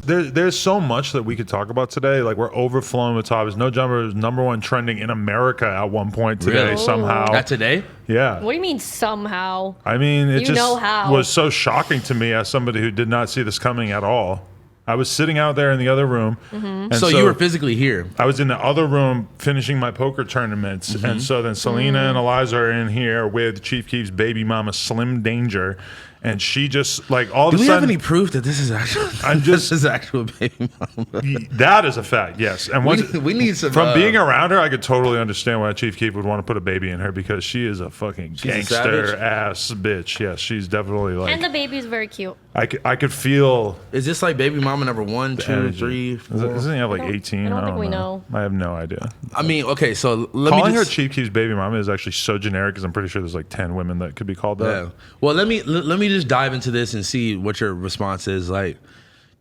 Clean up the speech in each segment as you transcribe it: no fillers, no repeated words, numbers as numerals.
there's so much that we could talk about today. Like we're overflowing with topics. No Jumper is #1 trending in America at one point today Really? somehow. Not today? Yeah. What do you mean somehow? I mean, it You know just how. was so shocking to me as somebody who did not see this coming at all. I was sitting out there in the other room. And So you were physically here. I was in the other room finishing my poker tournaments. And so then Selena and Eliza are in here with Chief Keef's baby mama, Slim Danger. And she just, like, all of a Do we sudden... have any proof that this is actual? This is actual baby mama. That is a fact, yes. And once, We need some... from being around her, I could totally understand why Chief Keef would want to put a baby in her because she is a fucking gangster-ass bitch. Yes, she's definitely like... And the baby's very cute. I could feel... Is this like baby mama number 1, 2, energy. 3, 4? Doesn't he have like 18? I don't think we know. I have no idea. I mean, okay, so let Calling me her just... Chief Keef's baby mama is actually so generic because I'm pretty sure there's like 10 women that could be called that. Yeah. Well, let me just dive into this and see what your response is. Like,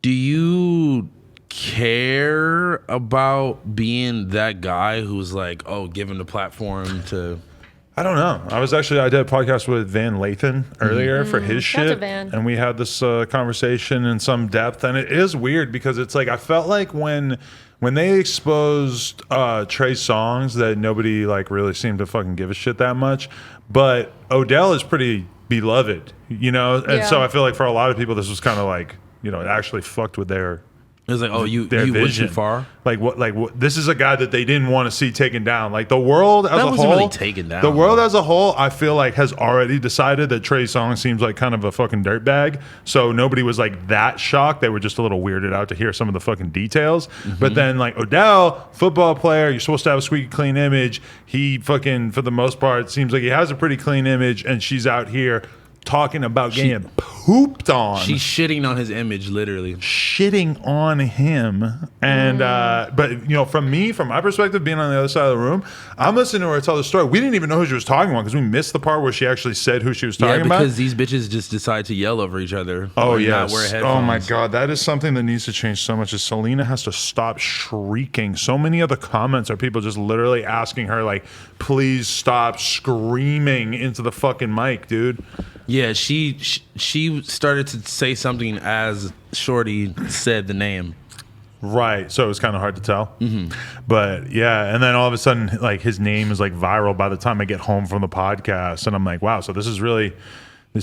do you care about being that guy who's like, oh, giving the platform to... I don't know. I did a podcast with Van Lathan earlier for his Shout out to shit. Van. And we had this conversation in some depth. And it is weird because it's like, I felt like when they exposed Trey Songz that nobody like really seemed to fucking give a shit that much. But Odell is pretty beloved, you know? And so I feel like for a lot of people, this was kind of like, you know, it actually fucked with their... It was like, oh, you their went vision. too far. Like what? This is a guy that they didn't want to see taken down. Like the world as a wasn't whole, really taken down, the world as a whole, I feel like has already decided that Trey Songz seems like kind of a fucking dirtbag. So nobody was like that shocked. They were just a little weirded out to hear some of the fucking details. But then like Odell, football player, you're supposed to have a squeaky clean image. He fucking, for the most part, seems like he has a pretty clean image, and she's out here talking about getting pooped on. She's shitting on his image, literally. Shitting on him. And but you know, from my perspective, being on the other side of the room, I'm listening to her tell the story. We didn't even know who she was talking about because we missed the part where she actually said who she was talking about. Because these bitches just decide to yell over each other. Oh or yes. not wear headphones. Oh my god, that is something that needs to change so much. Is Selena has to stop shrieking. So many of the comments are people just literally asking her like, please stop screaming into the fucking mic, dude. Yeah, she started to say something as Shorty said the name. Right, so it was kind of hard to tell. But yeah, and then all of a sudden, like his name is like viral by the time I get home from the podcast, and I'm like, wow, so this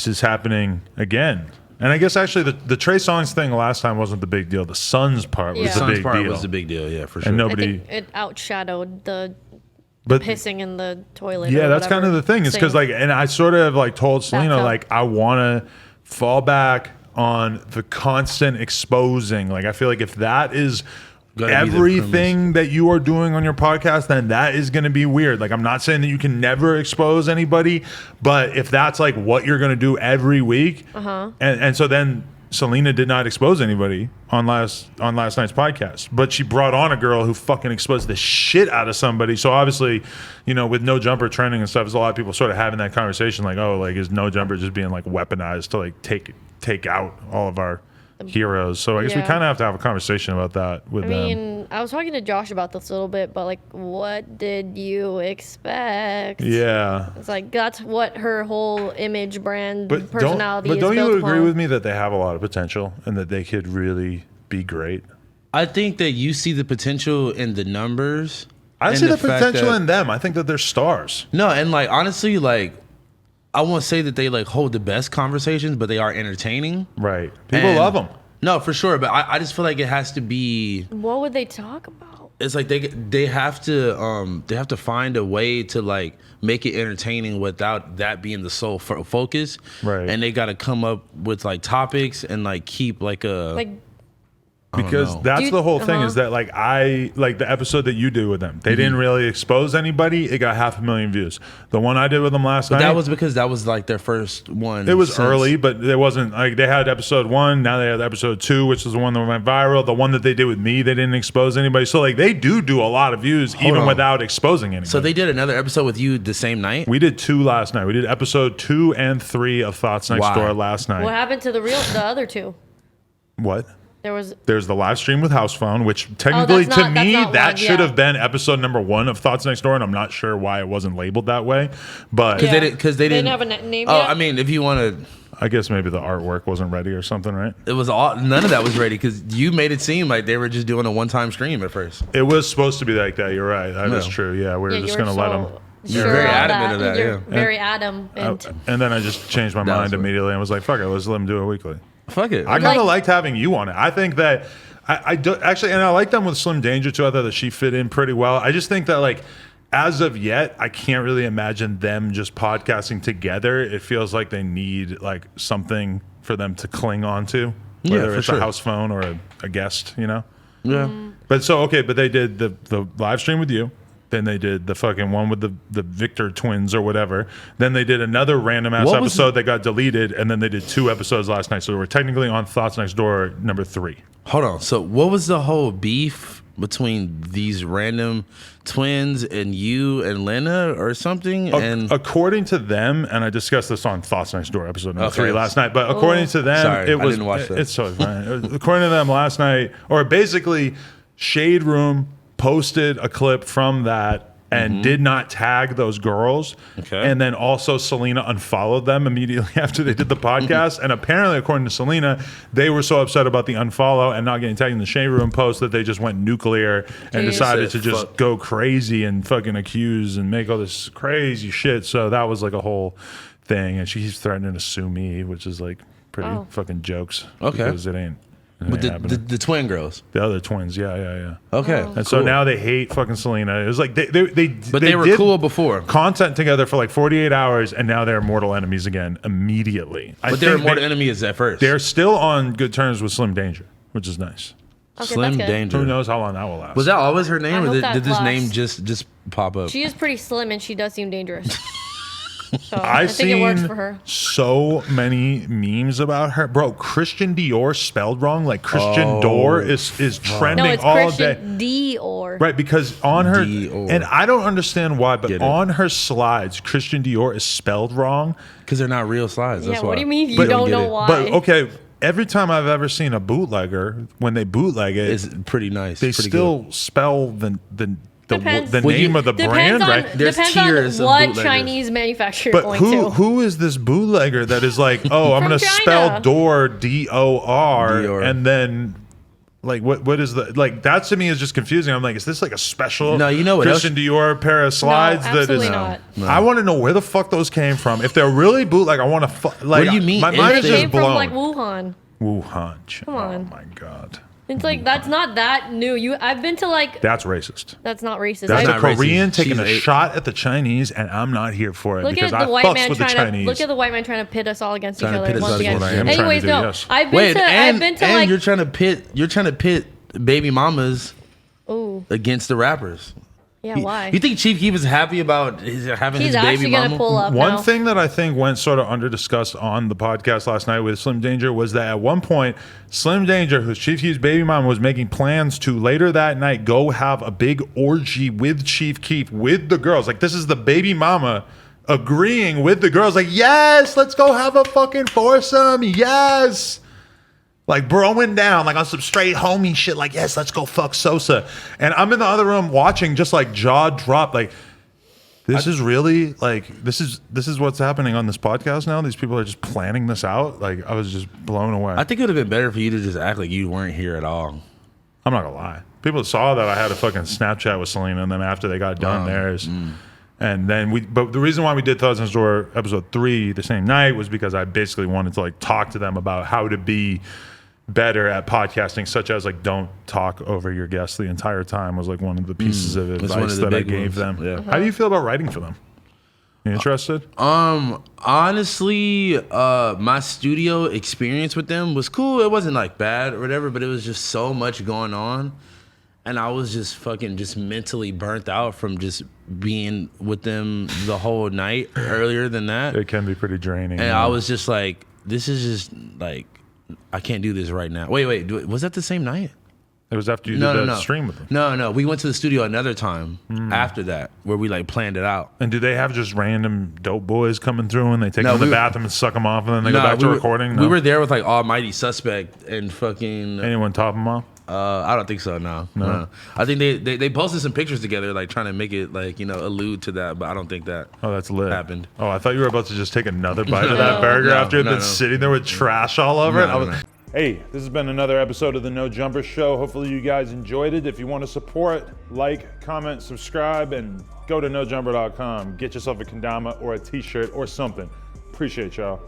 is happening again. And I guess actually the Trey Songz thing last time wasn't the big deal. The Suns part was Yeah. the Sun's big part deal. was the big deal, yeah, for sure. And I nobody. think it outshadowed the But pissing in the toilet. yeah, or that's kind of whatever the thing. Is because thing. like, and I sort of like told Selena up. like I want to fall back on the constant exposing. Like I feel like if that is Gotta be the everything that you are doing on your podcast, then that is going to be weird. Like I'm not saying that you can never expose anybody, but if that's like what you're going to do every week, and so then Selena did not expose anybody on last night's podcast, but she brought on a girl who fucking exposed the shit out of somebody. So obviously, you know, with No Jumper trending and stuff, there's a lot of people sort of having that conversation, like, oh, like is No Jumper just being like weaponized to like take out all of our heroes? So I guess we Yeah. kind of have to have a conversation about that with I them. mean, I was talking to Josh about this a little bit, but like, what did you expect? Yeah. It's like that's what her whole image, brand, But personality don't is built you agree upon. with me that they have a lot of potential and that they could really be great? I think that you see the potential in the numbers. I and see the fact potential that- in them. I think that they're stars. No, and like honestly, like I won't say that they like hold the best conversations, but they are entertaining. Right. People And- love them. No, for sure. But I just feel like it has to be. What would they talk about? It's like they have to find a way to like make it entertaining without that being the sole focus. Right. And they got to come up with like topics and like keep like a Like, Because know. that's Dude, the whole thing is that like the episode that you did with them, they didn't really expose anybody. It got 500,000 views. The one I did with them last night, that was because that was like their first one. it was since- early, but it wasn't like they had episode 1. Now they have episode 2, which is the one that went viral. The one that they did with me, they didn't expose anybody. So like they do a lot of views even on. without exposing anybody. So they did another episode with you the same night. we did 2 last night. We did episode 2 and 3 of Thoughts Next Wow. Door last night. what happened to the other two? What? There's the live stream with House Phone, which technically to me that should have been episode number 1 of Thoughts Next Door, and I'm not sure why it wasn't labeled that way. But because they didn't have a name. Oh, yet? I mean, if you want to. I guess maybe the artwork wasn't ready or something, right? It was all none of that was ready because you made it seem like they were just doing a one-time stream at first. It was supposed to be like that. You're right. That is true. Yeah, we were just gonna let them. You're very adamant of that. You're Yeah, very adamant. And then I just changed my mind immediately and was like, "Fuck it, let's let them do it weekly." Fuck it. I kind of liked having you on it. I think that I do actually, and I like them with Slim Danger too. I thought that she fit in pretty well. I just think that like. As of yet, I can't really imagine them just podcasting together. It feels like they need like something for them to cling on to, whether it's a house phone or a guest, you know? Yeah. But they did the live stream with you. Then they did the fucking one with the Victor twins or whatever. Then they did another random ass episode that got deleted. And then they did 2 episodes last night. So we're technically on Thoughts Next Door number 3. Hold on. So what was the whole beef between these random twins and you and Lena or something? And according to them, and I discussed this on Thoughts Next Door episode number 3 last night, but according to them, it was. I didn't watch that. It's so fine. According to them last night, or basically, Shade Room posted a clip from that and did not tag those girls. Okay. And then also Selena unfollowed them immediately after they did the podcast. And apparently, according to Selena, they were so upset about the unfollow and not getting tagged in the Shade Room post that they just went nuclear and decided to just go crazy and fucking accuse and make all this crazy shit. So that was like a whole thing. And she's threatening to sue me, which is like pretty fucking jokes. Okay. Because it ain't. With the twin girls, the other twins, yeah. Okay, and so now they hate fucking Selena. It was like they were cool before. Content together for like 48 hours, and now they're mortal enemies again immediately. But they were mortal enemies at first. They're still on good terms with Slim Danger, which is nice. Okay, Slim Danger. Who knows how long that will last? Was that always her name, or did this lasts. name just pop up? She is pretty slim, and she does seem dangerous. So I think it works for her. So many memes about her, bro. Christian Dior spelled wrong. Like Christian Dior is trending all day. Dior. Right, because on her, and I don't understand why, but on her slides, Christian Dior is spelled wrong. Because they're not real slides. That's why. What do you mean you don't know why? But okay, every time I've ever seen a bootlegger, when they bootleg it, it's pretty nice. They pretty still good. spell the name of the brand, right? There's tiers on what of Chinese manufacturer but you're going to. Who is this bootlegger that is like, oh, I'm going to spell door Dor, and then like what is the like that to me is just confusing. I'm like, is this like a special Christian Dior pair of slides that is? Not. No. I want to know where the fuck those came from. If they're really bootleg, I want to like. What do you mean? My mind is just blown. From like Wuhan. Come on. Oh my god. It's like that's not that new. I've been to like. That's racist. That's not racist. That's a Korean taking a shot at the Chinese, and I'm not here for it because I fucks with the Chinese. Look at the white man trying to pit us all against each other once again. again. Anyways, no. Yes. I've been to like. You're trying to pit baby mamas against the rappers. Yeah, why? You think Chief Keef is happy about having his baby mama? Pull up one thing that I think went sort of under discussed on the podcast last night with Slim Danger was that at one point, Slim Danger, who's Chief Keef's baby mama, was making plans to later that night go have a big orgy with Chief Keef with the girls. Like, this is the baby mama agreeing with the girls. Like, yes, let's go have a fucking foursome. Yes. Like broing down, like on some straight homie shit. Like, yes, let's go fuck Sosa. And I'm in the other room watching, just like jaw drop. Like, this is really like this is what's happening on this podcast now. These people are just planning this out. Like, I was just blown away. I think it would have been better for you to just act like you weren't here at all. I'm not gonna lie. People saw that I had a fucking Snapchat with Selena, and then after they got done theirs. And then but the reason why we did Thoughts Next Door episode 3 the same night was because I basically wanted to like talk to them about how to be better at podcasting, such as like don't talk over your guests the entire time was like one of the pieces of advice that I gave them. Yeah. How do you feel about writing for them? You interested? Honestly, my studio experience with them was cool. It wasn't like bad or whatever, but it was just so much going on. And I was just fucking just mentally burnt out from just being with them the whole night earlier than that. It can be pretty draining. And I was just like, this is just like, I can't do this right now. Wait, was that the same night? It was after you did the stream with them. No. We went to the studio another time after that where we like planned it out. And do they have just random dope boys coming through and they take them to the bathroom and suck them off and then they go back to recording? We were there with like Almighty Suspect and fucking. Anyone top them off? I don't think so. No. I think they posted some pictures together, like trying to make it like allude to that, but I don't think that. Oh, that's lit. Happened. Oh, I thought you were about to just take another bite of that burger after it had been sitting there with trash all over it. Hey, this has been another episode of the No Jumper Show. Hopefully you guys enjoyed it. If you want to support, like, comment, subscribe, and go to nojumper.com. Get yourself a kendama or a t-shirt or something. Appreciate y'all.